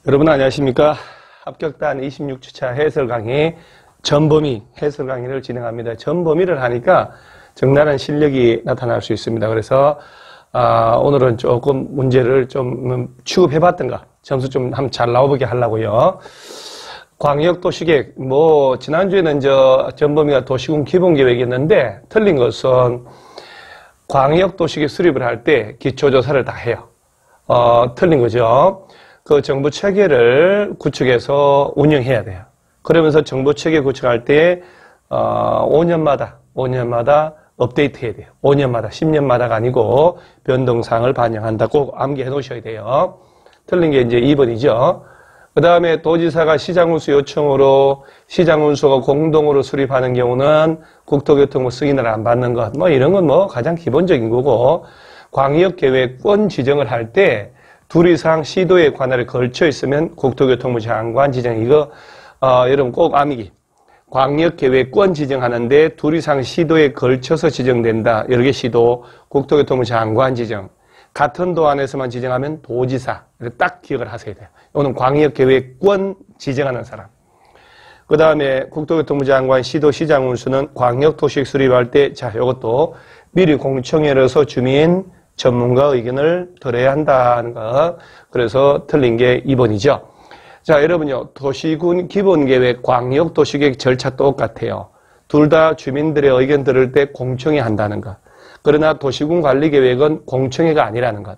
여러분 안녕하십니까? 합격단 26주차 해설 강의 전범위 해설 강의를 진행합니다. 전범위를 하니까 적나라한 실력이 나타날 수 있습니다. 그래서 오늘은 조금 문제를 좀 취급해봤던가 점수 좀 한번 잘 나와보게 하려고요. 광역도시계획, 지난주에는 전범위가 도시군 기본계획이었는데 틀린 것은 광역도시계획 수립을 할 때 기초조사를 다 해요. 틀린 거죠. 그 정부 체계를 구축해서 운영해야 돼요. 그러면서 정부 체계 구축할 때 5년마다 업데이트 해야 돼요. 5년마다 10년마다가 아니고 변동사항을 반영한다. 꼭 암기해 놓으셔야 돼요. 틀린 게 이제 2번이죠. 그 다음에 도지사가 시장운수 요청으로 시장운수가 공동으로 수립하는 경우는 국토교통부 승인을 안 받는 것, 이런 건 가장 기본적인 거고, 광역계획권 지정을 할 때 둘 이상 시도의 관할에 걸쳐 있으면 국토교통부 장관 지정, 이거 여러분 꼭 암기. 광역계획권 지정하는데 둘 이상 시도에 걸쳐서 지정된다. 여러 개 시도, 국토교통부 장관 지정. 같은 도 안에서만 지정하면 도지사. 딱 기억을 하셔야 돼요. 이거는 광역계획권 지정하는 사람. 그 다음에 국토교통부 장관, 시도, 시장 운수는 광역도시계획 수립할 때, 이것도 미리 공청회 열어서 주민, 전문가 의견을 들어야 한다는 거. 그래서 틀린 게 2번이죠. 자, 여러분요. 도시군 기본계획, 광역도시계획 절차 똑같아요. 둘 다 주민들의 의견 들을 때 공청회 한다는 것. 그러나 도시군 관리계획은 공청회가 아니라는 것.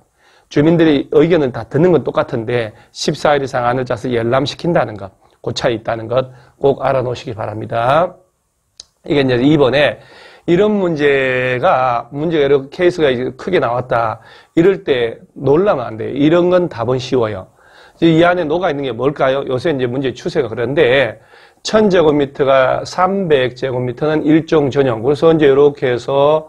주민들의 의견을 다 듣는 건 똑같은데 14일 이상 안을 짜서 열람시킨다는 것. 그 차이 있다는 것 꼭 알아놓으시기 바랍니다. 이게 이제 2번에 이런 문제가 여러 케이스가 크게 나왔다. 이럴 때 놀라면 안 돼요. 이런 건 답은 쉬워요. 이 안에 녹아 있는 게 뭘까요? 요새 이제 문제 추세가 그런데 1000제곱미터가 300제곱미터는 일종 전용. 그래서 이제 이렇게 해서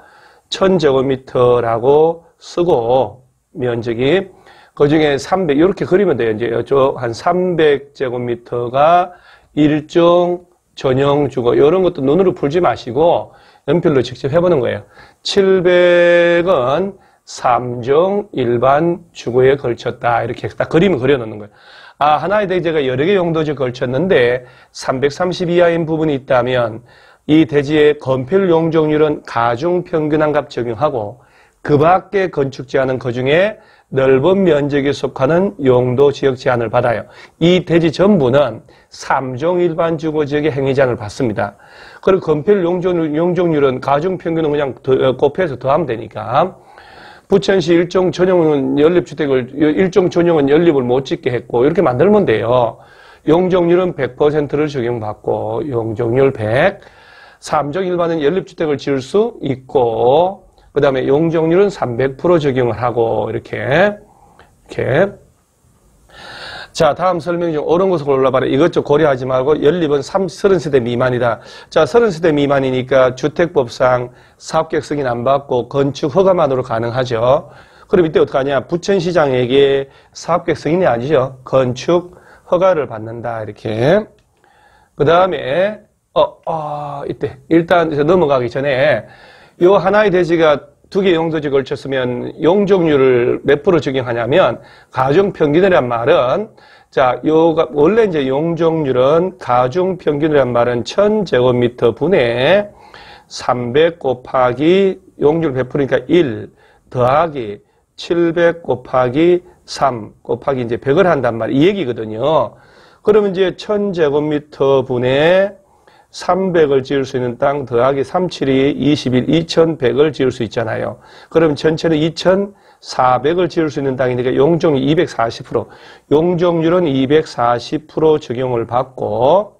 1000제곱미터라고 쓰고 면적이 그중에 300 이렇게 그리면 돼요. 이제 이쪽 한 300제곱미터가 일종 전용 주거. 이런 것도 눈으로 풀지 마시고 연필로 직접 해보는 거예요. 700은 3종 일반 주거에 걸쳤다. 이렇게 딱 그림을 그려놓는 거예요. 하나의 대지가 여러 개 용도지에 걸쳤는데 330 이하인 부분이 있다면 이 대지의 건폐율 용적률은 가중평균한값 적용하고 그 밖에 건축 제한은 그중에 넓은 면적에 속하는 용도 지역 제한을 받아요. 이 대지 전부는 3종 일반 주거 지역의 행위 제한을 받습니다. 그리고 건폐율 용적률은 가중평균은 그냥 곱해서 더하면 되니까 부천시 일종 전용은 일종 전용은 연립을 못 짓게 했고 이렇게 만들면 돼요. 용적률은 100%를 적용받고 용적률 100, 3종 일반은 연립주택을 지을 수 있고 그 다음에 용적률은 300% 적용을 하고 이렇게 자, 다음 설명 중 옳은 것을 골라봐라. 이것저것 고려하지 말고 연립은 30세대 미만이다. 자, 30세대 미만이니까 주택법상 사업계획 승인 안 받고 건축 허가만으로 가능하죠. 그럼 이때 어떡하냐? 부천시장에게 사업계획 승인이 아니죠. 건축 허가를 받는다. 이렇게. 그 다음에 이때 일단 넘어가기 전에 요 하나의 대지가 두 개 용도지에 걸쳤으면 용적률을 몇 프로 적용하냐면 가중평균이란 말은 원래 이제 용적률은 가중평균이란 말은 1000제곱미터 분에 300 곱하기 용적률 100%니까 1 더하기 700 곱하기 3 곱하기 이제 100을 한단 말이에요. 이 얘기거든요. 그러면 이제 1000제곱미터 분에 300을 지을 수 있는 땅 더하기 37이 21, 2100을 지을 수 있잖아요. 그럼 전체는 2400을 지을 수 있는 땅이니까 용적률 240%. 용적률은 240% 적용을 받고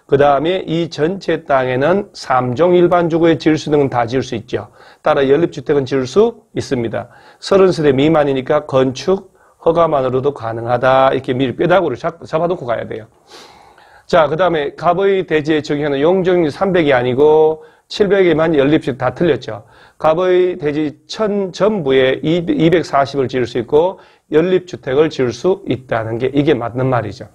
그 다음에 이 전체 땅에는 3종 일반 주거에 지을 수 있는 건 다 지을 수 있죠. 따라 연립주택은 지을 수 있습니다. 30세대 미만이니까 건축 허가만으로도 가능하다. 이렇게 미리 뼈다구를 잡아놓고 가야 돼요. 자, 그 다음에 갑의 대지에 적용하는 용적률 300이 아니고 700에만 연립주택 다 틀렸죠. 갑의 대지 1000 전부에 240을 지을 수 있고 연립주택을 지을 수 있다는 게 이게 맞는 말이죠.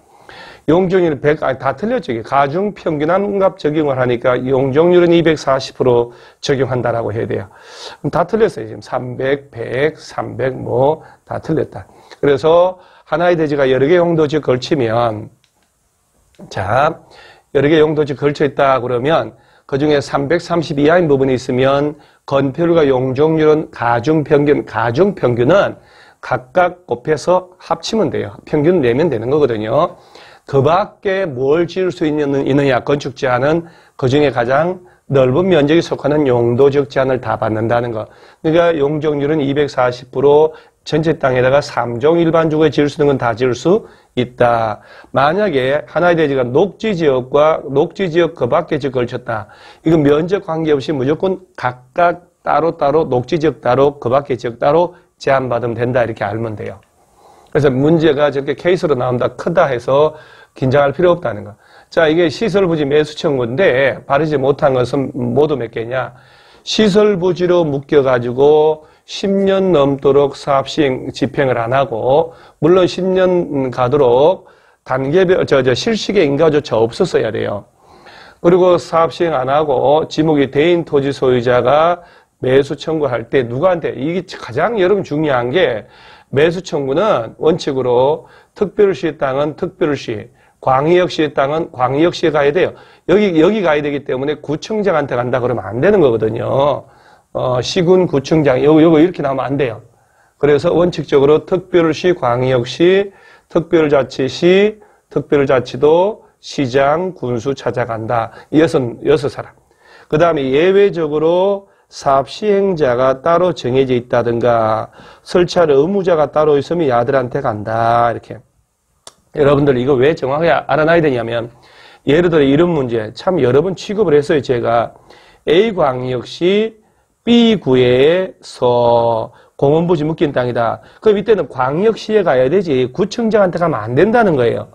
용적률은 100, 아니, 다 틀렸죠. 이게 가중평균환갑 적용을 하니까 용적률은 240% 적용한다라고 해야 돼요. 그럼 다 틀렸어요. 지금 300, 100, 300, 뭐, 다 틀렸다. 그래서 하나의 대지가 여러 개 용도지 걸치면, 자, 여러 개 용도지 걸쳐 있다 그러면, 그 중에 330 이하인 부분이 있으면, 건폐율과 용적률은 가중평균은 각각 곱해서 합치면 돼요. 평균 내면 되는 거거든요. 그 밖에 뭘 지을 수 있느냐, 건축 제한은 그 중에 가장 넓은 면적에 속하는 용도적 제한을 다 받는다는 거. 그러니까 용적률은 240% 전체 땅에다가 3종 일반주거에 지을 수 있는 건 다 지을 수 있다. 만약에 하나의 대지가 녹지지역과 녹지지역 그 밖에 걸쳤다. 이건 면적 관계없이 무조건 각각 따로따로 녹지지역 따로 그 밖에 지역 따로 제한받으면 된다. 이렇게 알면 돼요. 그래서 문제가 저렇게 케이스로 나온다, 크다 해서 긴장할 필요 없다는 거. 자, 이게 시설부지 매수 청구인데 바르지 못한 것은 모두 몇 개냐? 시설부지로 묶여가지고 10년 넘도록 사업 시행 집행을 안 하고, 물론 10년 가도록 단계별, 실시계 인가조차 없었어야 돼요. 그리고 사업 시행 안 하고 지목이 대인 토지 소유자가 매수 청구할 때 누구한테, 이게 가장 여러분 중요한 게 매수 청구는 원칙으로 특별시 땅은 특별시, 광역시의 땅은 광역시에 가야 돼요. 여기 가야 되기 때문에 구청장한테 간다 그러면 안 되는 거거든요. 시군 구청장, 요거 이렇게 나오면 안 돼요. 그래서 원칙적으로 특별시, 광역시, 특별자치시, 특별자치도, 시장, 군수 찾아간다. 여섯 사람. 그 다음에 예외적으로 사업 시행자가 따로 정해져 있다든가 설치할 의무자가 따로 있으면 야들한테 간다. 이렇게. 여러분들 이거 왜 정확하게 알아놔야 되냐면, 예를 들어 이런 문제 참 여러 번 취급을 했어요. 제가 A광역시 B구에서 공원부지 묶인 땅이다. 그럼 이때는 광역시에 가야 되지 구청장한테 가면 안 된다는 거예요.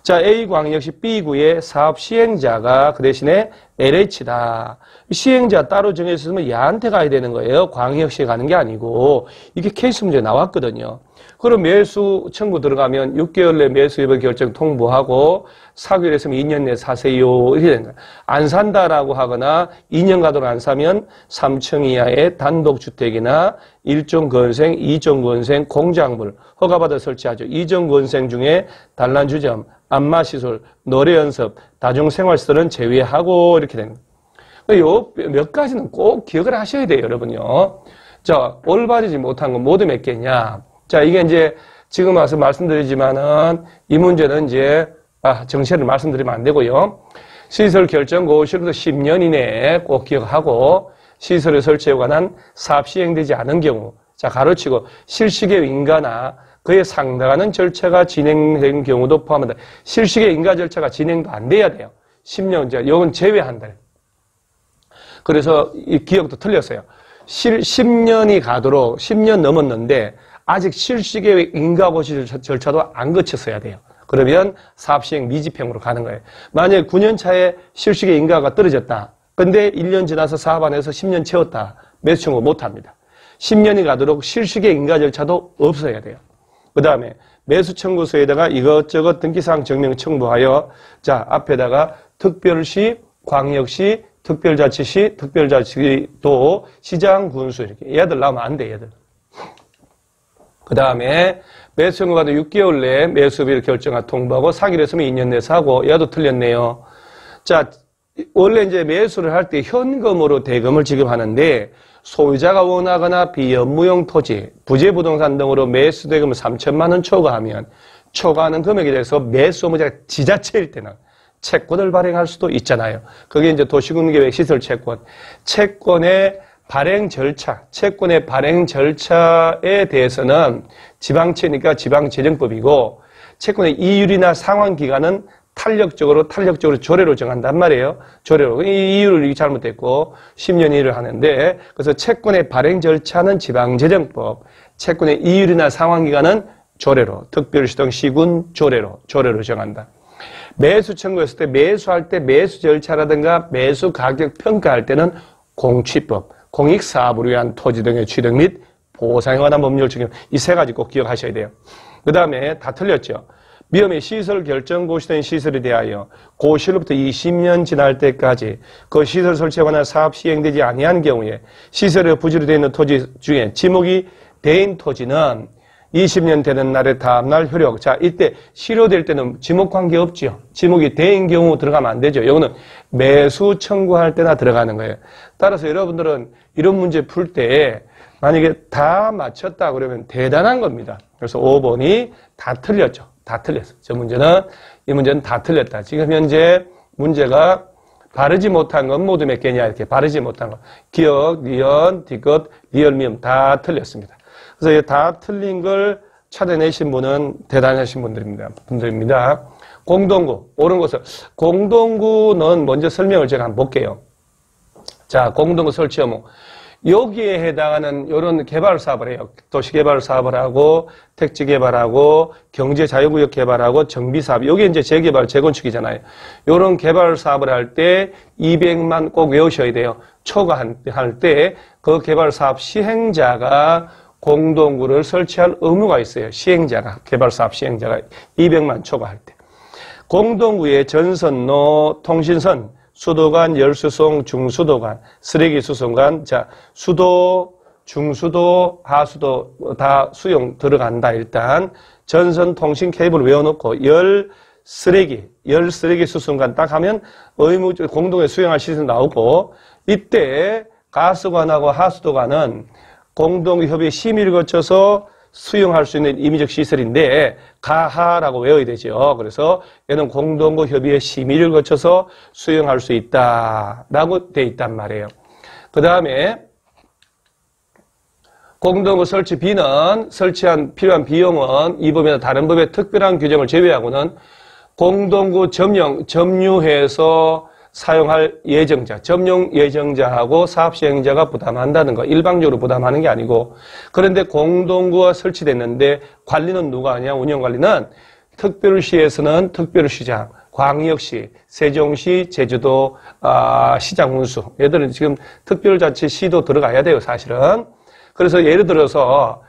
자, A광역시 B구의 사업 시행자가 그 대신에 LH다. 시행자 따로 정해졌으면 얘한테 가야 되는 거예요. 광역시에 가는 게 아니고. 이게 케이스 문제 나왔거든요. 그럼 매수 청구 들어가면 6개월 내 매수 여부 결정 통보하고 사기로 했으면 2년 내 사세요. 이렇게 되는 거예요. 안 산다라고 하거나 2년 가도록 안 사면 3층 이하의 단독주택이나 1종 건생, 2종 건생, 공작물 허가받아 설치하죠. 2종 건생 중에 단란주점, 안마시설, 노래연습, 다중생활시설은 제외하고 이렇게 되는 거예요. 요 몇 가지는 꼭 기억을 하셔야 돼요, 여러분요. 자, 올바르지 못한 건 모두 몇 개냐? 자, 이게 이제 지금 와서 말씀드리지만은 이 문제는 이제 정체를 말씀드리면 안 되고요. 시설 결정 고시로부터 10년 이내에 꼭 기억하고 시설의 설치에 관한 사업 시행되지 않은 경우, 자, 가로치고 실시계 인가나 그에 상당하는 절차가 진행된 경우도 포함한다. 실시계 인가 절차가 진행도 안 돼야 돼요. 10년, 이건 제외한다. 그래서 이 기억도 틀렸어요. 10년이 가도록 10년 넘었는데 아직 실시계 인가고시 절차도 안 거쳤어야 돼요. 그러면 사업시행 미집행으로 가는 거예요. 만약에 9년 차에 실시계 인가가 떨어졌다. 근데 1년 지나서 사업 안 해서 10년 채웠다. 매수 청구 못 합니다. 10년이 가도록 실시계 인가 절차도 없어야 돼요. 그 다음에 매수 청구서에다가 이것저것 등기사항 증명 청구하여, 자, 앞에다가 특별시, 광역시, 특별자치시, 특별자치도, 시장, 군수 이렇게. 얘들 나오면 안 돼, 얘들. 그 다음에 매수 청구가 6개월 내에 매수비를 결정하 통보하고 사기로 했으면 2년 내에 사고. 얘도 틀렸네요. 자, 원래 이제 매수를 할 때 현금으로 대금을 지급하는데 소유자가 원하거나 비업무용 토지, 부재부동산 등으로 매수 대금을 3천만 원 초과하면 초과하는 금액에 대해서 매수 의무자가 지자체일 때는 채권을 발행할 수도 있잖아요. 그게 이제 도시군계획 시설 채권. 채권의 발행 절차, 채권의 발행 절차에 대해서는 지방채니까 지방재정법이고 채권의 이율이나 상환 기간은 탄력적으로 조례로 정한단 말이에요. 조례로. 이 이율을 잘못됐고 10년 이율을 하는데, 그래서 채권의 발행 절차는 지방재정법, 채권의 이율이나 상환 기간은 조례로, 특별시 등 시군 조례로 정한다. 매수 청구했을 때 매수할 때 매수 절차라든가 매수 가격 평가할 때는 공취법, 공익사업을 위한 토지 등의 취득 및 보상에 관한 법률 적용, 이 세 가지 꼭 기억하셔야 돼요. 그 다음에 다 틀렸죠. 위험의 시설 결정 고시된 시설에 대하여 고시로부터 20년 지날 때까지 그 시설 설치에 관한 사업 시행되지 아니한 경우에 시설에 부지로 되어 있는 토지 중에 지목이 대인 토지는 20년 되는 날의 다음날 효력. 자, 이때 실효될 때는 지목 관계 없죠. 지목이 대인 경우 들어가면 안 되죠. 이거는 매수 청구할 때나 들어가는 거예요. 따라서 여러분들은 이런 문제 풀 때 만약에 다 맞췄다 그러면 대단한 겁니다. 그래서 5번이 다 틀렸죠. 다 틀렸어. 이 문제는 다 틀렸다. 지금 현재 문제가 바르지 못한 건 모두 몇 개냐 이렇게 바르지 못한 거. 기역, 니은, 디귿, 리을, 미음 다 틀렸습니다. 그래서 다 틀린 걸 찾아내신 분은 대단하신 분들입니다. 공동구, 옳은 것을. 공동구는 먼저 설명을 제가 한번 볼게요. 자, 공동구 설치 의무. 여기에 해당하는 이런 개발 사업을 해요. 도시개발 사업을 하고, 택지개발하고, 경제자유구역 개발하고, 정비사업. 여기 이제 재개발, 재건축이잖아요. 이런 개발 사업을 할 때 200만 꼭 외우셔야 돼요. 초과할 때 그 개발 사업 시행자가 공동구를 설치할 의무가 있어요. 시행자가, 개발사업 시행자가 200만 초과할 때. 공동구의 전선로, 통신선, 수도관, 열수송, 중수도관, 쓰레기수송관, 자, 수도, 중수도, 하수도 다 수용 들어간다. 일단 전선 통신 케이블 외워놓고 쓰레기 수송관 딱 하면 의무 공동에 수용할 시설 나오고, 이때 가스관하고 하수도관은 공동협의 심의를 거쳐서 수용할 수 있는 임의적 시설인데 가하라고 외워야 되죠. 그래서 얘는 공동구 협의의 심의를 거쳐서 수용할 수 있다라고 돼 있단 말이에요. 그 다음에 공동구 설치 비는 설치한 필요한 비용은 이 법이나 다른 법의 특별한 규정을 제외하고는 공동구 점유해서 사용할 예정자, 점용 예정자하고 사업시행자가 부담한다는 거. 일방적으로 부담하는 게 아니고. 그런데 공동구가 설치됐는데 관리는 누가 하냐? 운영관리는 특별시에서는 특별시장, 광역시, 세종시, 제주도 시장 운수. 얘들은 지금 특별자치시도 들어가야 돼요, 사실은. 그래서 예를 들어서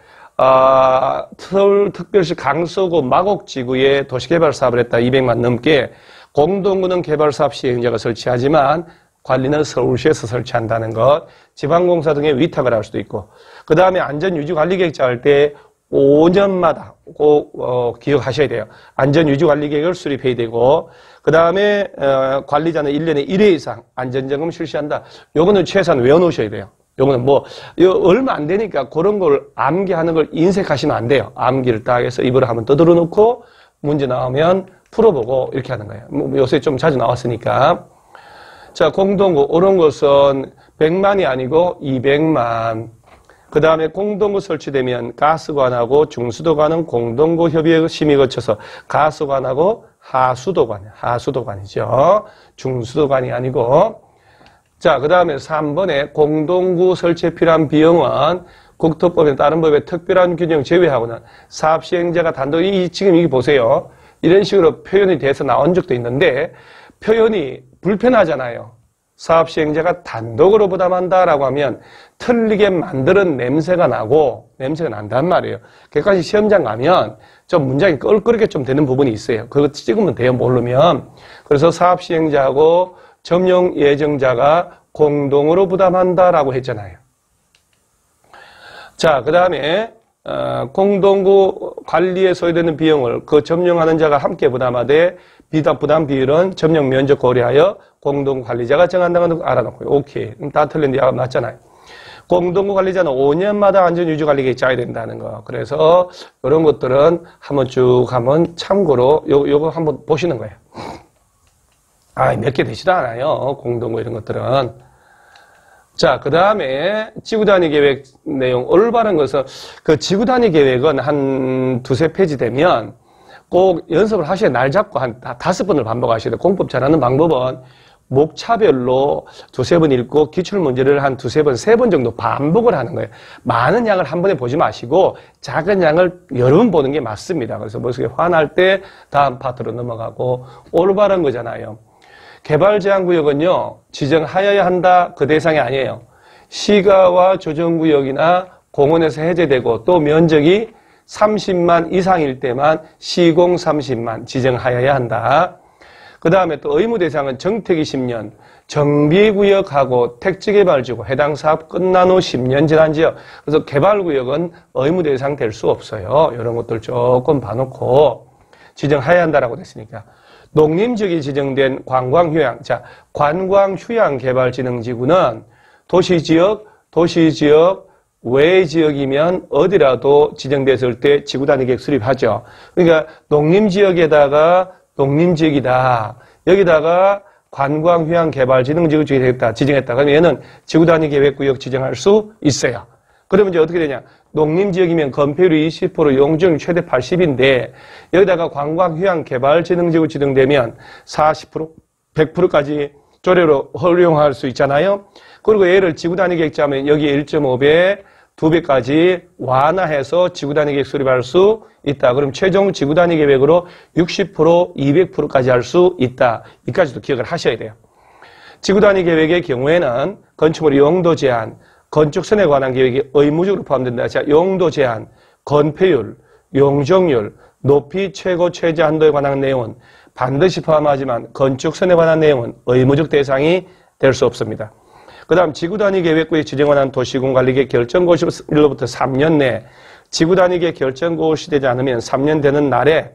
서울특별시 강서구 마곡지구에 도시개발 사업을 했다. 200만 넘게. 공동구는 개발사업 시행자가 설치하지만 관리는 서울시에서 설치한다는 것, 지방공사 등에 위탁을 할 수도 있고, 그 다음에 안전유지관리계획 짜을 때 5년마다 꼭 기억하셔야 돼요. 안전유지관리계획을 수립해야 되고, 그 다음에 관리자는 1년에 1회 이상 안전점검 실시한다. 요거는 최소한 외워놓으셔야 돼요. 요거는 얼마 안 되니까 그런 걸 암기하는 걸 인색하시면 안 돼요. 암기를 딱 해서 입으로 한번 떠들어 놓고 문제 나오면 풀어보고 이렇게 하는 거예요. 요새 좀 자주 나왔으니까. 자, 공동구 옳은 것은 100만이 아니고 200만. 그 다음에 공동구 설치되면 가스관하고 중수도관은 공동구 협의회 심의 거쳐서 가스관하고 하수도관이죠. 중수도관이 아니고. 자, 그 다음에 3번에 공동구 설치에 필요한 비용은 국토법이나 다른 법의 특별한 규정 제외하고는 사업 시행자가 단독, 지금 이게 보세요. 이런 식으로 표현이 돼서 나온 적도 있는데 표현이 불편하잖아요. 사업 시행자가 단독으로 부담한다라고 하면 틀리게 만드는 냄새가 난단 말이에요. 객관식 시험장 가면 좀 문장이 껄끄럽게 좀 되는 부분이 있어요. 그거 찍으면 돼요, 모르면. 그래서 사업 시행자하고 점용 예정자가 공동으로 부담한다라고 했잖아요. 자, 그 다음에 공동구 관리에 소요되는 비용을 그 점용하는 자가 함께 부담하되 부담 비율은 점용 면적 고려하여 공동구 관리자가 정한다는 걸 알아놓고요. 오케이. 다 틀렸는데 맞잖아요. 공동구 관리자는 5년마다 안전유지관리계획 짜야 된다는 거. 그래서 이런 것들은 한번 쭉 참고로 요거 한번 보시는 거예요. 몇 개 되지도 않아요. 공동구 이런 것들은. 자, 그 다음에 지구단위 계획 내용, 올바른 것은 그 지구단위 계획은 한 두세 페이지 되면 꼭 연습을 하셔야 날 잡고 한 5번을 반복하셔야 돼요. 공법 잘하는 방법은 목차별로 두세 번 읽고 기출문제를 한 두세 번, 3번 정도 반복을 하는 거예요. 많은 양을 한 번에 보지 마시고 작은 양을 여러 번 보는 게 맞습니다. 그래서 머릿속에 화날 때 다음 파트로 넘어가고 올바른 거잖아요. 개발제한구역은요, 지정하여야 한다, 그 대상이 아니에요. 시가와 조정구역이나 공원에서 해제되고 또 면적이 30만 이상일 때만 시공 30만 지정하여야 한다. 그 다음에 또 의무 대상은 정택 20년, 정비구역하고 택지개발지구 해당 사업 끝난 후 10년 지난 지역. 그래서 개발구역은 의무 대상 될 수 없어요. 이런 것들 조금 봐놓고 지정해야 한다라고 됐으니까. 농림지역이 지정된 관광휴양. 자, 관광휴양개발진흥지구는 도시지역 외 지역이면 어디라도 지정됐을 때 지구단위 계획 수립하죠. 그러니까 농림지역에다가 농림지역이다. 여기다가 관광휴양개발진흥지구 지정했다. 그러면 얘는 지구단위 계획구역 지정할 수 있어요. 그러면 이제 어떻게 되냐. 농림지역이면 건폐율이 20%, 용적률 최대 80인데 여기다가 관광휴양개발진흥지구 지정되면 40%, 100%까지 조례로 활용할 수 있잖아요. 그리고 얘를 지구단위 계획자면 여기에 1.5배, 2배까지 완화해서 지구단위 계획 수립할 수 있다. 그럼 최종 지구단위 계획으로 60%, 200%까지 할 수 있다. 이까지도 기억을 하셔야 돼요. 지구단위 계획의 경우에는 건축물의 용도 제한, 건축선에 관한 계획이 의무적으로 포함된다. 자, 용도 제한, 건폐율, 용적률, 높이 최고 최저 한도에 관한 내용은 반드시 포함하지만 건축선에 관한 내용은 의무적 대상이 될 수 없습니다. 그 다음 지구단위 계획구역 지정을 한 도시군관리계획 결정고시로부터 3년 내 지구단위계획 결정고시 되지 않으면 3년 되는 날에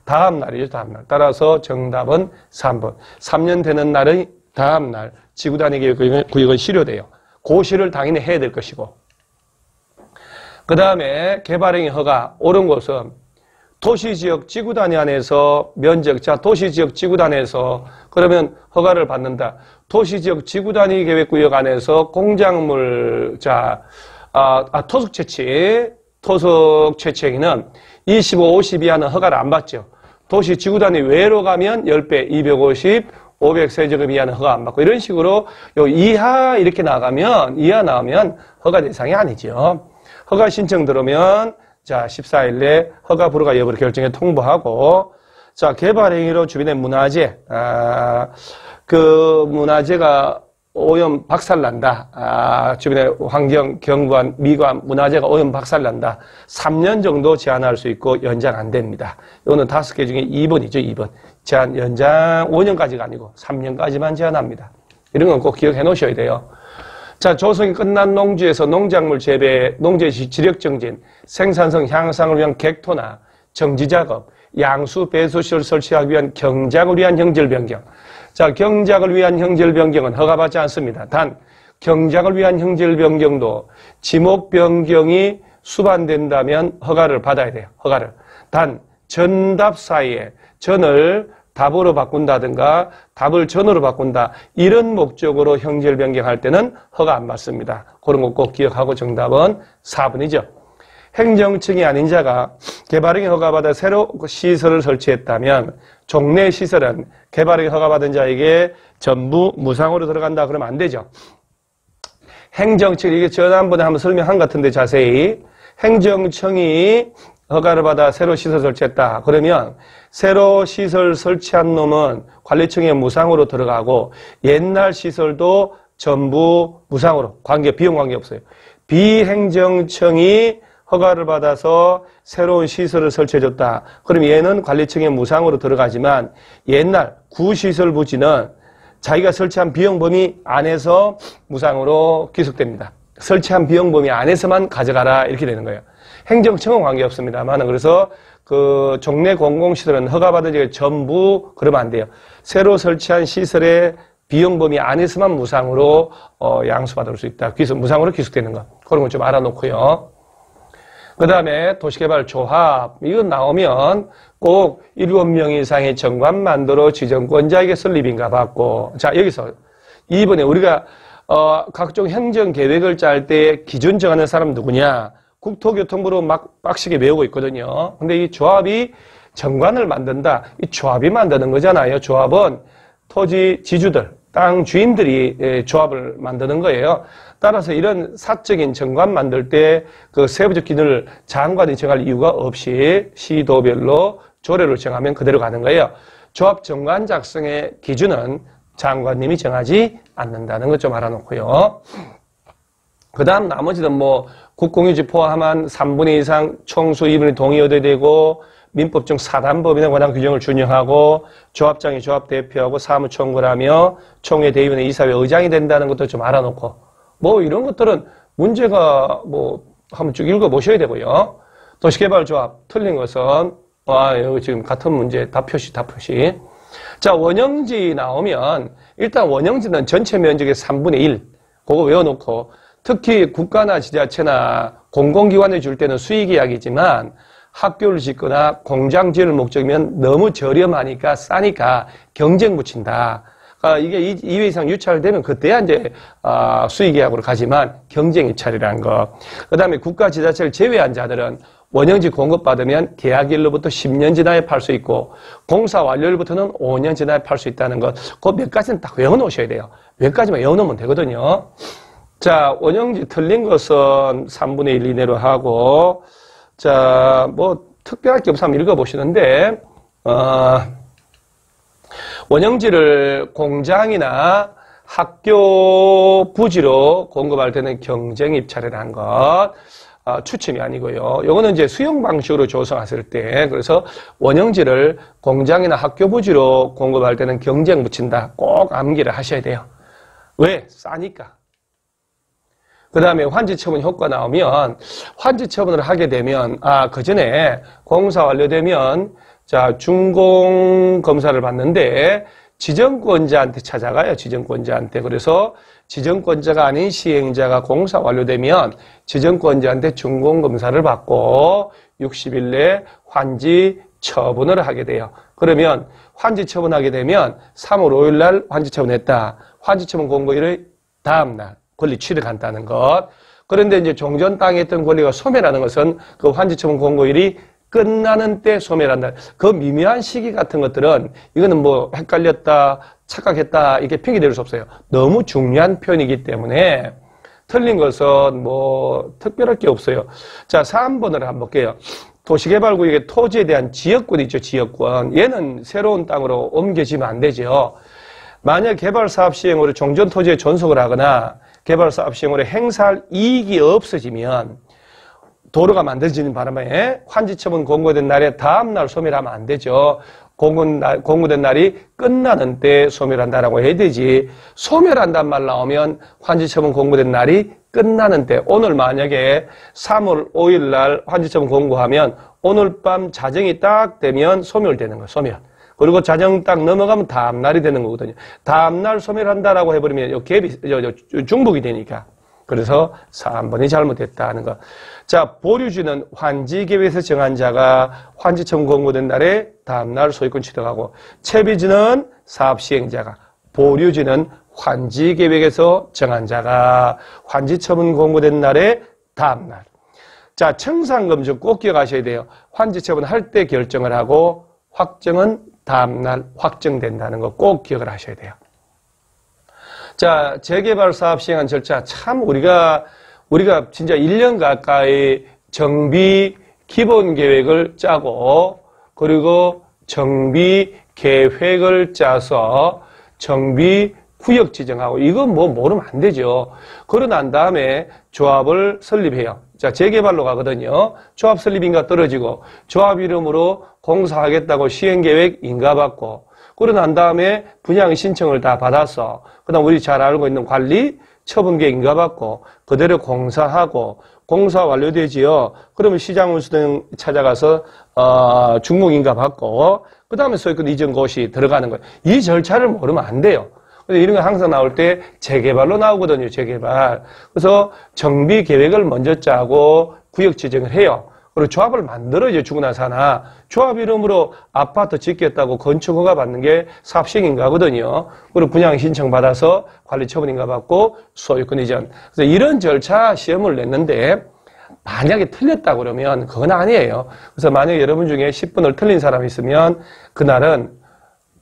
다음 날이죠. 다음 날. 따라서 정답은 3번. 3년 되는 날의 다음 날 지구단위계획구역은 실효돼요. 고시를 당연히 해야 될 것이고. 그 다음에 개발행위 허가 옳은 곳은 도시지역 지구단위 안에서 면적, 자, 도시지역 지구단위에서 그러면 허가를 받는다. 도시지역 지구단위 계획구역 안에서 공작물, 자, 토속 채취행위는 25, 50 이하는 허가를 안 받죠. 도시 지구단위 외로 가면 10배, 250, 500 세제곱 이하는 허가 안 받고 이런 식으로 요 이하 이렇게 나가면, 이하 나오면 허가 대상이 아니죠. 허가 신청 들어오면 자, 14일 내 허가 불허가 여부를 결정해 통보하고, 자, 개발행위로 주변의 문화재, 그 문화재가 오염 박살난다. 주변의 환경, 경관, 미관, 문화재가 오염 박살난다. 3년 정도 제한할 수 있고 연장 안 됩니다. 이거는 5개 중에 2번이죠, 2번. 제한 연장 5년까지가 아니고 3년까지만 제한합니다. 이런 건 꼭 기억해 놓으셔야 돼요. 자, 조성이 끝난 농지에서 농작물 재배, 농지 지력 정진, 생산성 향상을 위한 객토나 정지 작업, 양수 배수시설 설치하기 위한 경작을 위한 형질 변경. 자, 경작을 위한 형질 변경은 허가받지 않습니다. 단 경작을 위한 형질 변경도 지목 변경이 수반된다면 허가를 받아야 돼요. 허가를. 단 전답 사이에 전을 답으로 바꾼다든가 답을 전으로 바꾼다. 이런 목적으로 형질 변경할 때는 허가 안 받습니다. 그런 거 꼭 기억하고 정답은 4번이죠. 행정층이 아닌 자가 개발행위 허가받아 새로 시설을 설치했다면 종래 시설은 개발행위 허가받은 자에게 전부 무상으로 들어간다. 그러면 안 되죠. 행정층, 이게 지난번에 한번 설명한 것 같은데 자세히 행정청이 허가를 받아 새로 시설 설치했다. 그러면 새로 시설 설치한 놈은 관리청에 무상으로 들어가고 옛날 시설도 전부 무상으로 비용 관계 없어요. 비행정청이 허가를 받아서 새로운 시설을 설치해줬다. 그럼 얘는 관리청에 무상으로 들어가지만 옛날 구시설 부지는 자기가 설치한 비용 범위 안에서 무상으로 귀속됩니다. 설치한 비용 범위 안에서만 가져가라 이렇게 되는 거예요. 행정청은 관계없습니다만 그래서 그 종래 공공시설은 허가받은 지가 전부 그러면 안 돼요. 새로 설치한 시설의 비용 범위 안에서만 무상으로 양수받을 수 있다. 무상으로 귀속되는 거. 그런 거 좀 알아놓고요. 그 다음에 도시개발 조합 이거 나오면 꼭 7명 이상의 정관만도로 지정권자에게 설립인가 받고 자 여기서 2번에 우리가 각종 행정계획을 짤 때 기준 정하는 사람 누구냐 국토교통부로 막 빡시게 외우고 있거든요. 근데 이 조합이 정관을 만든다. 이 조합이 만드는 거잖아요. 조합은 토지 지주들, 땅 주인들이 조합을 만드는 거예요. 따라서 이런 사적인 정관 만들 때 그 세부적 기준을 장관이 정할 이유가 없이 시도별로 조례로 정하면 그대로 가는 거예요. 조합 정관 작성의 기준은 장관님이 정하지 않는다는 것 좀 알아놓고요. 그 다음 나머지는 뭐 국공유지 포함한 3분의 2 이상 총수 2분의 동의어야 되고 민법중 사단법인에 관한 규정을 준용하고 조합장이 조합대표하고 사무총괄 하며 총회 대의원의 이사회 의장이 된다는 것도 좀 알아놓고 뭐 이런 것들은 문제가 뭐 한번 쭉 읽어보셔야 되고요. 도시개발조합 틀린 것은 여기 지금 같은 문제 다 표시. 자, 원형지 나오면 일단 원형지는 전체 면적의 3분의 1 그거 외워놓고 특히 국가나 지자체나 공공기관에 줄 때는 수익이야기지만 학교를 짓거나 공장 지을 목적이면 너무 저렴하니까 싸니까 경쟁 붙인다. 이게 2회 이상 유찰되면 그때야 이제 수익계약으로 가지만 경쟁 유찰이라는 거. 그 다음에 국가 지자체를 제외한 자들은 원형지 공급받으면 계약일로부터 10년 지나야 팔 수 있고 공사 완료일부터는 5년 지나야 팔 수 있다는 것. 그 몇 가지는 딱 외워놓으셔야 돼요. 몇 가지만 외워놓으면 되거든요. 자, 원형지 틀린 것은 3분의 1 이내로 하고 자, 뭐 특별할 게 없어 한번 읽어보시는데 원형지를 공장이나 학교 부지로 공급할 때는 경쟁 입찰이라는 것 추침이 아니고요. 요거는 이제 수용 방식으로 조성했을 때 그래서 원형지를 공장이나 학교 부지로 공급할 때는 경쟁 붙인다. 꼭 암기를 하셔야 돼요. 왜? 싸니까. 그 다음에 환지처분 효과 나오면 환지처분을 하게 되면 그 전에 공사 완료되면 자 준공검사를 받는데 지정권자한테 찾아가요. 지정권자한테. 그래서 지정권자가 아닌 시행자가 공사 완료되면 지정권자한테 준공검사를 받고 60일 내에 환지 처분을 하게 돼요. 그러면 환지 처분하게 되면 3월 5일 날 환지 처분했다. 환지 처분 공고일의 다음 날 권리 취득한다는 것. 그런데 이제 종전 땅에 있던 권리가 소멸하는 것은 그 환지 처분 공고일이 끝나는 때 소멸한다. 그 미묘한 시기 같은 것들은 이거는 뭐 헷갈렸다, 착각했다 이게 핑계될 수 없어요. 너무 중요한 표현이기 때문에 틀린 것은 뭐 특별할 게 없어요. 자, 3번을 한번 볼게요. 도시개발구역의 토지에 대한 지역권 있죠, 지역권. 얘는 새로운 땅으로 옮겨지면 안 되죠. 만약 개발사업 시행으로 종전토지에 존속을 하거나 개발사업 시행으로 행사할 이익이 없어지면 도로가 만들어지는 바람에 환지처분 공고된 날에 다음날 소멸하면 안 되죠. 공고된 날이 끝나는 때 소멸한다라고 해야 되지. 소멸한단 말 나오면 환지처분 공고된 날이 끝나는 때 오늘 만약에 3월 5일 날 환지처분 공고하면 오늘 밤 자정이 딱 되면 소멸되는 거예요. 소멸. 그리고 자정 딱 넘어가면 다음날이 되는 거거든요. 다음날 소멸한다라고 해버리면 요 갭이 중복이 되니까. 그래서 3번이 잘못됐다는 거. 자, 보류지는 환지계획에서 정한 자가 환지처분 공고된 날에 다음날 소유권 취득하고, 채비지는 사업시행자가, 보류지는 환지계획에서 정한 자가 환지처분 공고된 날에 다음날. 자, 청산검증 꼭 기억하셔야 돼요. 환지처분 할 때 결정을 하고 확정은 다음날 확정된다는 거 꼭 기억을 하셔야 돼요. 자, 재개발 사업 시행한 절차 참 우리가 진짜 1년 가까이 정비 기본 계획을 짜고 그리고 정비 계획을 짜서 정비 구역 지정하고 이건 뭐 모르면 안 되죠. 그러고 난 다음에 조합을 설립해요. 자, 재개발로 가거든요. 조합 설립인가 떨어지고 조합 이름으로 공사하겠다고 시행계획 인가받고 그러고 난 다음에 분양 신청을 다 받았어. 그 다음 우리 잘 알고 있는 관리 처분계획 인가받고 그대로 공사하고 공사 완료되지요. 그러면 시장운수 등 찾아가서 준공 인가받고 그 다음에 소유권 이전 고시 들어가는 거예요. 이 절차를 모르면 안 돼요. 이런 거 항상 나올 때 재개발로 나오거든요. 재개발. 그래서 정비 계획을 먼저 짜고 구역 지정을 해요. 그리고 조합을 만들어야죠. 주고 나서 하나. 조합 이름으로 아파트 짓겠다고 건축허가 받는 게 사업시행인가거든요. 그리고 분양 신청 받아서 관리 처분인가 받고 소유권 이전. 그래서 이런 절차 시험을 냈는데 만약에 틀렸다 그러면 그건 아니에요. 그래서 만약에 여러분 중에 10분을 틀린 사람이 있으면 그날은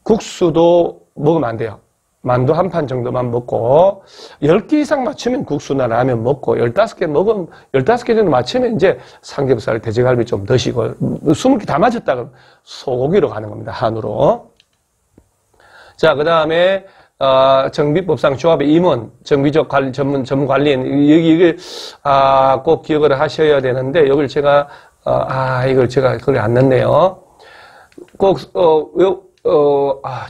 국수도 먹으면 안 돼요. 만두 한 판 정도만 먹고 10개 이상 맞추면 국수나 라면 먹고 15개 먹으면 15개 정도 맞추면 이제 삼겹살, 돼지갈비 좀 드시고 20개 다 맞췄다 그러면 소고기로 가는 겁니다. 한우로. 자, 그 다음에 정비법상 조합의 임원, 정비적 관리, 전문 관리인, 이게, 꼭 기억을 하셔야 되는데, 여기를 제가, 이걸 제가 거기 안 넣네요. 꼭,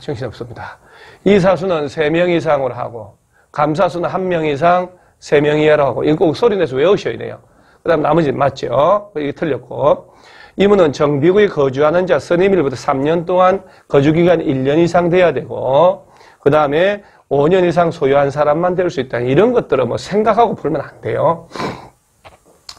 정신없습니다. 이사수는 3명 이상으로 하고, 감사수는 1명 이상, 3명 이하로 하고, 이거 꼭 소리내서 외우셔야 돼요. 그 다음 나머지는 맞죠? 이게 틀렸고. 임원은 정비구에 거주하는 자, 선임일부터 3년 동안 거주기간 1년 이상 돼야 되고, 그 다음에 5년 이상 소유한 사람만 될 수 있다. 이런 것들은 뭐 생각하고 풀면 안 돼요.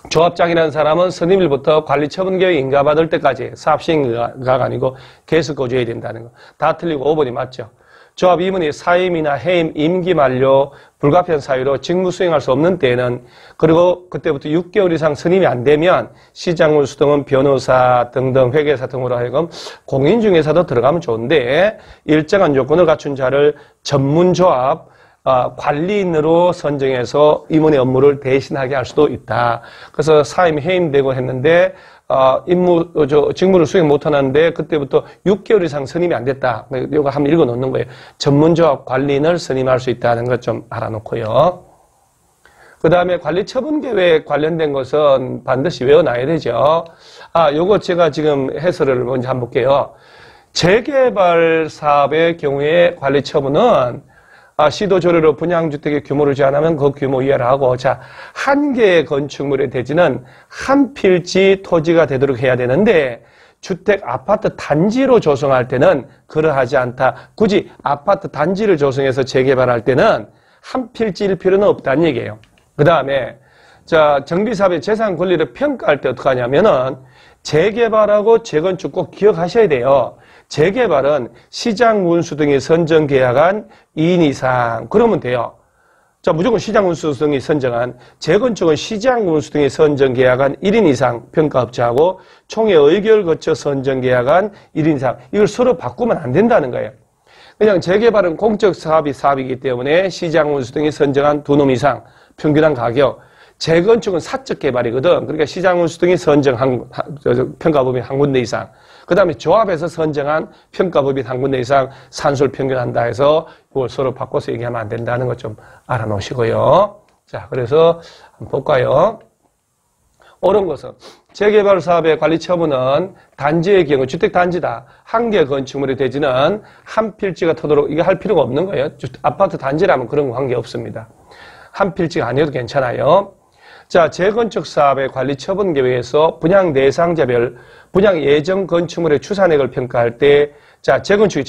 조합장이라는 사람은 선임일부터 관리처분계획 인가받을 때까지 사업시행가가 아니고 계속 거주해야 된다는 거. 다 틀리고 5번이 맞죠. 조합 임원이 사임이나 해임, 임기 만료, 불가피한 사유로 직무 수행할 수 없는 때에는, 그리고 그때부터 6개월 이상 선임이 안 되면 시장군수 등은 변호사 등등 회계사 등으로 하여금 공인중개사도 들어가면 좋은데, 일정한 조건을 갖춘 자를 전문조합 관리인으로 선정해서 임원의 업무를 대신하게 할 수도 있다. 그래서 사임이 해임되고 했는데 직무를 수행 못하는데 그때부터 6개월 이상 선임이 안 됐다. 이거 한번 읽어 놓는 거예요. 전문조합 관리인을 선임할 수 있다는 것 좀 알아놓고요. 그 다음에 관리처분계획 관련된 것은 반드시 외워놔야 되죠. 요거 제가 지금 해설을 먼저 한번 볼게요. 재개발 사업의 경우에 관리처분은 시도 조례로 분양주택의 규모를 제한하면 그 규모 이하를 하고, 한 개의 건축물의 대지는 한 필지 토지가 되도록 해야 되는데, 주택 아파트 단지로 조성할 때는 그러하지 않다. 굳이 아파트 단지를 조성해서 재개발할 때는 한 필지일 필요는 없다는 얘기예요. 그 다음에, 정비사업의 재산 권리를 평가할 때 어떻게 하냐면은, 재개발하고 재건축 꼭 기억하셔야 돼요. 재개발은 시장군수 등이 선정 계약한 2인 이상 그러면 돼요. 무조건 시장군수 등이 선정한, 재건축은 시장군수 등이 선정 계약한 1인 이상 평가업체하고 총회 의결 거쳐 선정 계약한 1인 이상, 이걸 서로 바꾸면 안 된다는 거예요. 그냥 재개발은 공적 사업이기 때문에 시장군수 등이 선정한 2놈 이상 평균한 가격, 재건축은 사적 개발이거든. 그러니까 시장군수 등이 선정한 평가법인 한 군데 이상. 그 다음에 조합에서 선정한 평가법인 한 군데 이상 산술 평균한다 해서 그걸 서로 바꿔서 얘기하면 안 된다는 것 좀 알아놓으시고요. 그래서 한번 볼까요? 옳은 것은 재개발 사업의 관리 처분은 단지의 경우 주택 단지다. 한 개 건축물의 대지는 한 필지가 터도록 이게 할 필요가 없는 거예요. 아파트 단지라면 그런 거 관계 없습니다. 한 필지가 아니어도 괜찮아요. 재건축 사업의 관리 처분 계획에서 분양 대상자별 분양 예정 건축물의 추산액을 평가할 때, 재건축,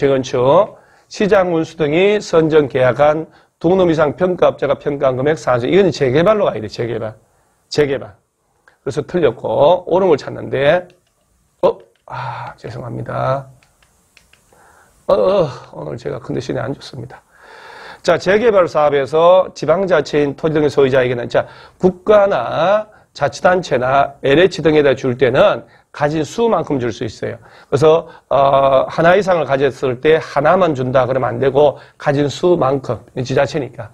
시장군수 등이 선정 계약한 2놈 이상 평가업자가 평가한 금액 산수. 이건 재개발로 가야 돼, 재개발. 그래서 틀렸고, 옳은 걸 찾는데, 죄송합니다. 오늘 제가 컨디션이 안 좋습니다. 재개발 사업에서 지방자치인 토지 등의 소유자에게는, 국가나 자치단체나 LH 등에다 줄 때는 가진 수만큼 줄 수 있어요. 그래서, 하나 이상을 가졌을 때 하나만 준다 그러면 안 되고, 가진 수만큼, 지자체니까.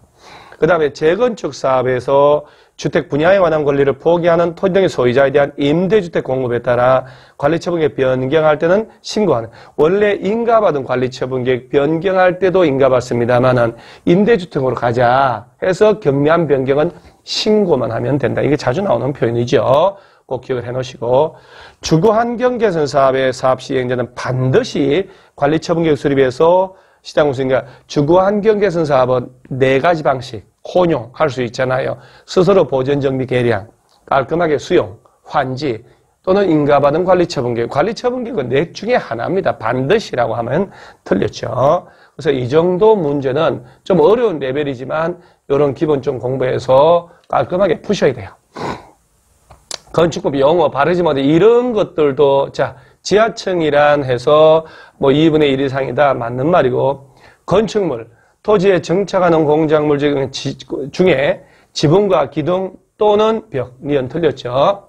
그 다음에 재건축 사업에서 주택 분야에 관한 권리를 포기하는 토지 등의 소유자에 대한 임대주택 공급에 따라 관리처분계획 변경할 때는 신고하는. 원래 인가받은 관리처분계획 변경할 때도 인가받습니다만은 임대주택으로 가자 해서 경미한 변경은 신고만 하면 된다. 이게 자주 나오는 표현이죠. 꼭 기억을 해놓으시고, 주거환경 개선 사업의 사업 시행자는 반드시 관리처분계획 수립해서 시장군수니까 주거환경 개선 사업은 4가지 방식 혼용할 수 있잖아요. 스스로 보전정비 개량, 깔끔하게 수용, 환지 또는 인가받은 관리처분계획. 관리처분계획은 4 중에 하나입니다. 반드시라고 하면 틀렸죠. 그래서 이 정도 문제는 좀 어려운 레벨이지만 이런 기본 좀 공부해서 깔끔하게 푸셔야 돼요. 건축법 용어 바르지 못해 이런 것들도 지하층이란 해서 2분의 1 이상이다 맞는 말이고, 건축물 토지에 정착하는 공작물 중에 지붕과 기둥 또는 벽, 니은 틀렸죠.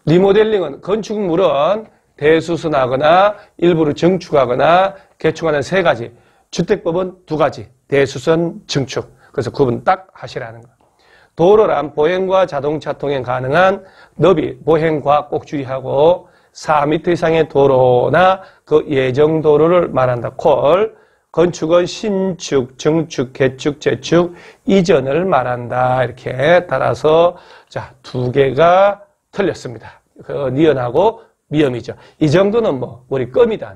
리모델링은 건축물은 대수선하거나 일부를 증축하거나 개축하는 3가지, 주택법은 2가지, 대수선, 증축. 그래서 구분 딱 하시라는 거. 도로란 보행과 자동차 통행 가능한 너비, 보행과 꼭 주의하고 4m 이상의 도로나 그 예정 도로를 말한다. 콜. 건축은 신축, 증축, 개축, 재축, 이전을 말한다. 이렇게 따라서 자, 두 개가 틀렸습니다. 그 니은하고 미음이죠. 이 정도는 뭐 우리 껌이다.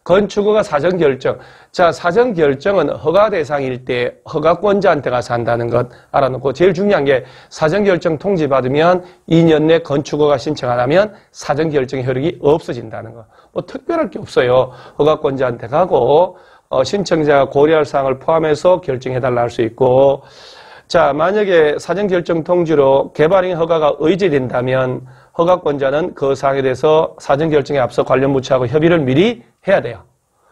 건축허가 사전결정. 자, 사전결정은 허가 대상일 때 허가권자한테 가서 한다는 것 알아놓고 제일 중요한 게 사전결정 통지 받으면 2년 내 건축허가 신청 안 하면 사전결정의 효력이 없어진다는 거. 뭐 특별할 게 없어요. 허가권자한테 가고 신청자가 고려할 사항을 포함해서 결정해달라 할 수 있고 자, 만약에 사전결정 통지로 개발행 허가가 의제된다면 허가권자는 그 사항에 대해서 사전결정에 앞서 관련 부처하고 협의를 미리 해야 돼요.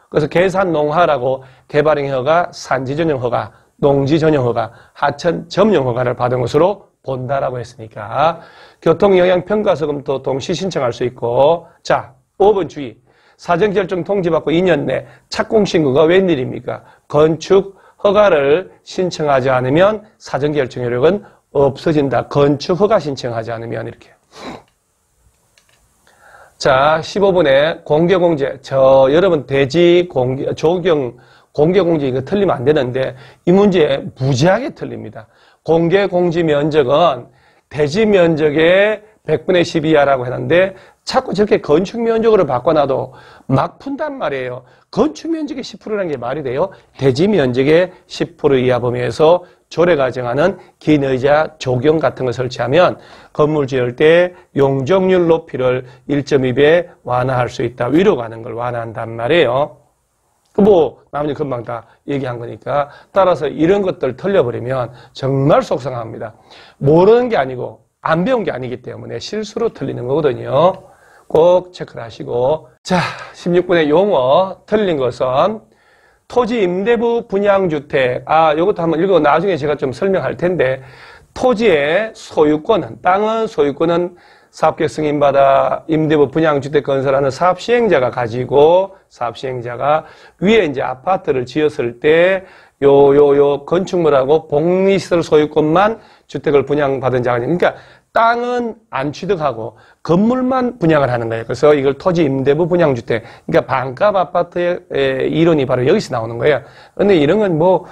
그래서 계산농하라고 개발행 허가, 산지 전용 허가, 농지 전용 허가, 하천 점용 허가를 받은 것으로 본다라고 했으니까 교통영향평가서금도 동시 신청할 수 있고 자, 5번 주의. 사전결정 통지받고 2년 내 착공신고가 웬일입니까? 건축 허가를 신청하지 않으면 사전결정 효력은 없어진다. 건축 허가 신청하지 않으면 이렇게. 자, 15분에 공개공제. 여러분 대지 공개, 조경 공개공제 이거 틀리면 안 되는데 이 문제 무지하게 틀립니다. 공개공지 면적은 대지 면적의 100분의 10 이하라고 했는데 자꾸 저렇게 건축 면적으로 바꿔놔도 막 푼단 말이에요. 건축 면적의 10%라는 게 말이 돼요? 대지 면적의 10% 이하 범위에서 조례가 정하는 긴 의자, 조경 같은 걸 설치하면 건물 지을 때 용적률 높이를 1.2배 완화할 수 있다. 위로 가는 걸 완화한단 말이에요. 뭐 나머지 금방 다 얘기한 거니까 따라서 이런 것들 틀려버리면 정말 속상합니다. 모르는 게 아니고 안 배운 게 아니기 때문에 실수로 틀리는 거거든요. 꼭 체크를 하시고 자 16분의 용어 틀린 것은 토지 임대부 분양주택 요것도 한번 읽어 나중에 제가 좀 설명할 텐데 토지의 소유권은 땅은 소유권은 사업계획 승인받아 임대부 분양주택 건설하는 사업시행자가 가지고 사업시행자가 위에 이제 아파트를 지었을 때 요 건축물하고 복리시설 소유권만 주택을 분양받은 자가 그러니까 땅은 안 취득하고 건물만 분양을 하는 거예요. 그래서 이걸 토지 임대부 분양주택. 그러니까 반값 아파트의 이론이 바로 여기서 나오는 거예요. 근데 이런 건 뭐,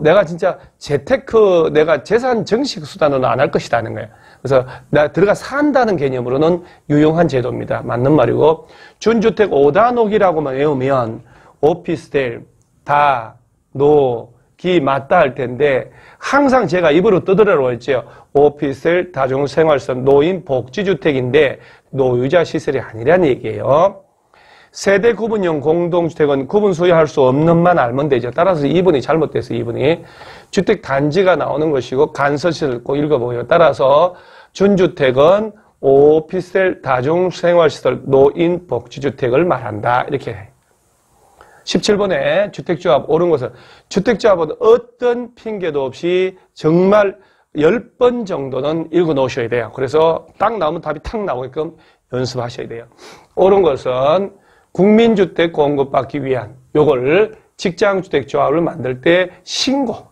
내가 진짜 재테크, 내가 재산 정식 수단으로는 안 할 것이라는 거예요. 그래서 내가 들어가 산다는 개념으로는 유용한 제도입니다. 맞는 말이고. 준주택 5단옥이라고만 외우면 오피스텔, 다, 노, 기 맞다 할 텐데 항상 제가 입으로 떠들으라고 했죠. 오피스텔, 다중생활선, 노인, 복지주택인데 노유자 시설이 아니란 얘기예요. 세대 구분형 공동주택은 구분 소유할 수 없는 만 알면 되죠. 따라서 2번이 잘못돼서 2번이 주택 단지가 나오는 것이고 간서시설 꼭 읽어보고요. 따라서 준주택은 오피스텔, 다중생활시설, 노인, 복지주택을 말한다. 이렇게 해요. 17번에 주택조합 옳은 것은 주택조합은 어떤 핑계도 없이 정말 10번 정도는 읽어 놓으셔야 돼요. 그래서 딱 나오면 답이 탁 나오게끔 연습하셔야 돼요. 옳은 것은 국민주택 공급받기 위한 요걸 직장주택조합을 만들 때 신고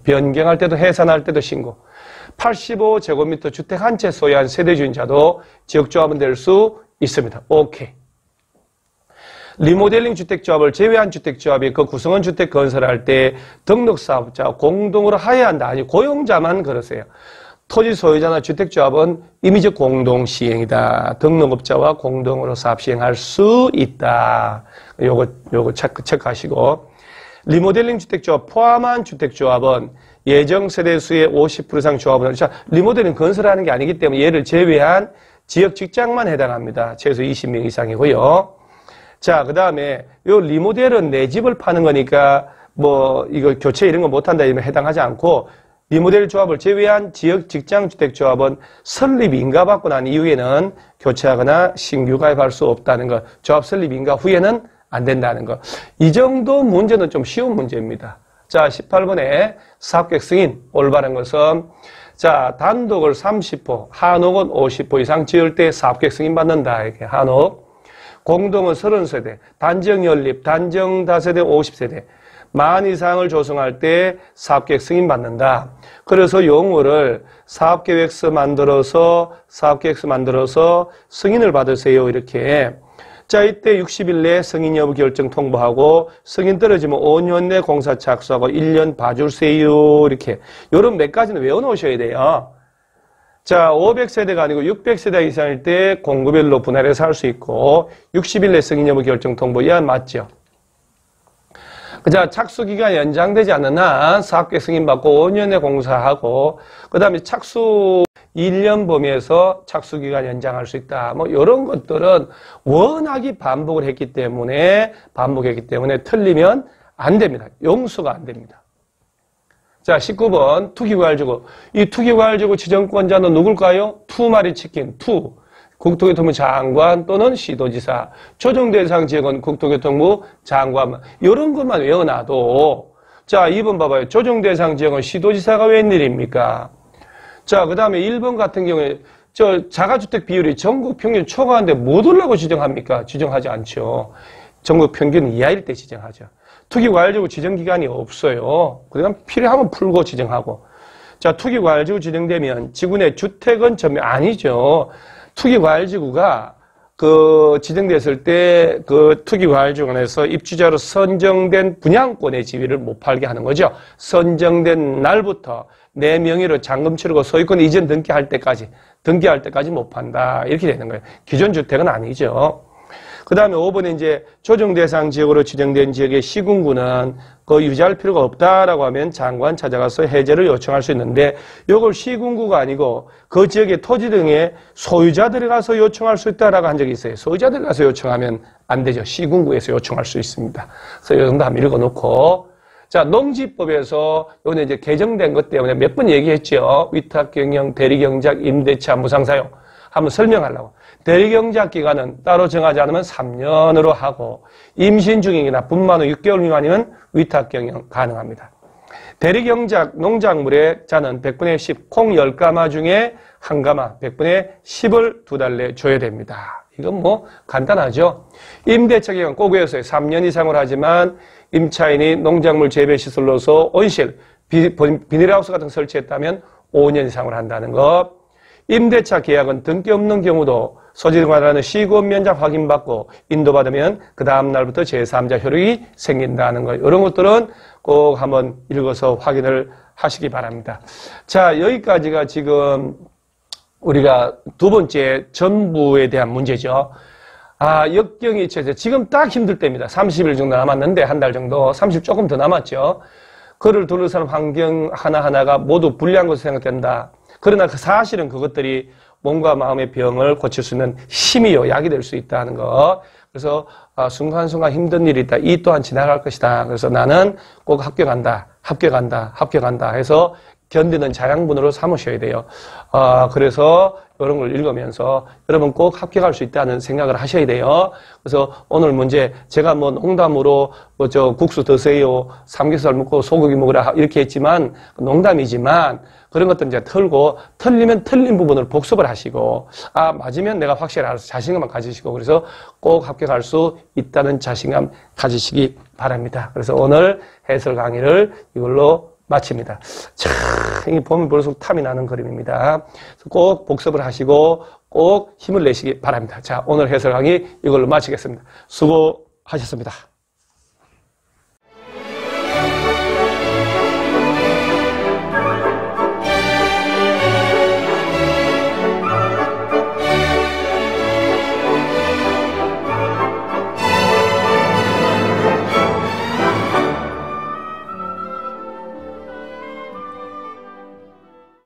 변경할 때도 해산할 때도 신고 85제곱미터 주택 한 채 소유한 세대주인자도 지역조합은 될 수 있습니다. 오케이. 리모델링 주택조합을 제외한 주택조합이 그 구성원 주택 건설할 때 등록사업자 공동으로 하야한다. 아니 고용자만 그러세요. 토지 소유자나 주택조합은 임의적 공동시행이다. 등록업자와 공동으로 사업 시행할 수 있다. 요거 체크하시고 리모델링 주택조합 포함한 주택조합은 예정 세대수의 50% 이상 조합은 리모델링 건설하는 게 아니기 때문에 얘를 제외한 지역 직장만 해당합니다. 최소 20명 이상이고요. 자, 그 다음에 요 리모델은 내 집을 파는 거니까 뭐 이거 교체 이런 거 못한다 이러면 해당하지 않고 리모델 조합을 제외한 지역 직장 주택 조합은 설립 인가 받고 난 이후에는 교체하거나 신규 가입할 수 없다는 거. 조합 설립 인가 후에는 안 된다는 거. 이 정도 문제는 좀 쉬운 문제입니다. 자, 18번에 사업계획 승인 올바른 것은 자, 단독을 30호, 한옥은 50호 이상 지을 때 사업계획 승인 받는다. 이렇게 한옥. 공동은 30세대, 단정 연립, 단정 다세대 50세대, 만 이상을 조성할 때 사업계획 승인받는다. 그래서 용어를 사업계획서 만들어서 승인을 받으세요. 이렇게 자, 이때 60일 내에 승인 여부 결정 통보하고 승인 떨어지면 5년 내 공사 착수하고 1년 봐줄세요. 이렇게. 요런 몇 가지는 외워놓으셔야 돼요. 자, 500세대가 아니고 600세대 이상일 때 공구별로 분할해서 할 수 있고 60일 내 승인 여부 결정 통보 이 안 맞죠. 자, 착수기간 연장되지 않는 한 사업계획 승인받고 5년에 공사하고 그 다음에 착수 1년 범위에서 착수기간 연장할 수 있다. 뭐 이런 것들은 워낙에 반복했기 때문에 틀리면 안 됩니다. 용서가 안 됩니다. 자, 19번 투기과열지구. 이 투기과열지구 지정권자는 누굴까요? 투마리 치킨, 국토교통부 장관 또는 시도지사, 조정대상 지역은 국토교통부 장관, 이런 것만 외워놔도, 자, 2번 봐봐요. 조정대상 지역은 시도지사가 웬일입니까? 자, 그 다음에 1번 같은 경우에, 자가주택 비율이 전국 평균 초과한데 못 올라고 지정합니까? 지정하지 않죠. 전국 평균 이하일 때 지정하죠. 투기과열지구 지정기간이 없어요. 그러니까 필요하면 풀고 지정하고. 자, 투기과열지구 지정되면 지구 내 주택은 전면 아니죠. 투기과열지구가 지정됐을 때 투기과열지구에서 입주자로 선정된 분양권의 지위를 못 팔게 하는 거죠. 선정된 날부터 내 명의로 잔금 치르고 소유권 이전 등기할 때까지 못 판다. 이렇게 되는 거예요. 기존 주택은 아니죠. 그 다음에 5번에 이제 조정대상 지역으로 지정된 지역의 시군구는 유지할 필요가 없다라고 하면 장관 찾아가서 해제를 요청할 수 있는데 이걸 시군구가 아니고 그 지역의 토지 등의 소유자들이 가서 요청할 수 있다라고 한 적이 있어요. 소유자들이 가서 요청하면 안 되죠. 시군구에서 요청할 수 있습니다. 그래서 이 정도 한번 읽어놓고 자, 농지법에서 요번에 이제 개정된 것 때문에 몇 번 얘기했죠. 위탁경영, 대리경작, 임대차, 무상사용 한번 설명하려고. 대리경작 기간은 따로 정하지 않으면 3년으로 하고 임신 중이나 분만 후 6개월 미만이면 위탁경영 가능합니다. 대리경작 농작물의 자는 100분의 10, 콩 10가마 중에 1가마, 100분의 10을 2달 내에 줘야 됩니다. 이건 뭐 간단하죠. 임대차 기간 꼭 외웠어요. 3년 이상을 하지만 임차인이 농작물 재배시설로서 온실, 비닐하우스 같은 거 설치했다면 5년 이상을 한다는 것. 임대차 계약은 등기 없는 경우도 소지를 관하는 시급 면적 확인받고 인도받으면 그 다음 날부터 제3자 효력이 생긴다는 것. 이런 것들은 꼭 한번 읽어서 확인을 하시기 바랍니다. 자, 여기까지가 지금 우리가 두 번째 전부에 대한 문제죠. 역경이 지금 딱 힘들 때입니다. 30일 정도 남았는데 한 달 정도, 30 조금 더 남았죠. 그를 둘러싸는 환경 하나하나가 모두 불리한 것으로 생각된다. 그러나 사실은 그것들이 몸과 마음의 병을 고칠 수 있는 힘이요, 약이 될 수 있다는 거. 그래서 순간순간 힘든 일이 있다. 이 또한 지나갈 것이다. 그래서 나는 꼭 합격한다 해서 견디는 자양분으로 삼으셔야 돼요. 그래서 이런 걸 읽으면서 여러분 꼭 합격할 수 있다는 생각을 하셔야 돼요. 그래서 오늘 문제 제가 뭐 농담으로 국수 드세요, 삼겹살 먹고 소고기 먹으라 이렇게 했지만 농담이지만 그런 것들 이제 털고 틀리면 틀린 부분을 복습을 하시고 맞으면 내가 확실히 알아서 자신감을 가지시고 그래서 꼭 합격할 수 있다는 자신감 가지시기 바랍니다. 그래서 오늘 해설 강의를 이걸로 마칩니다. 참, 이 보면 볼수록 탐이 나는 그림입니다. 꼭 복습을 하시고 꼭 힘을 내시기 바랍니다. 자, 오늘 해설 강의 이걸로 마치겠습니다. 수고하셨습니다.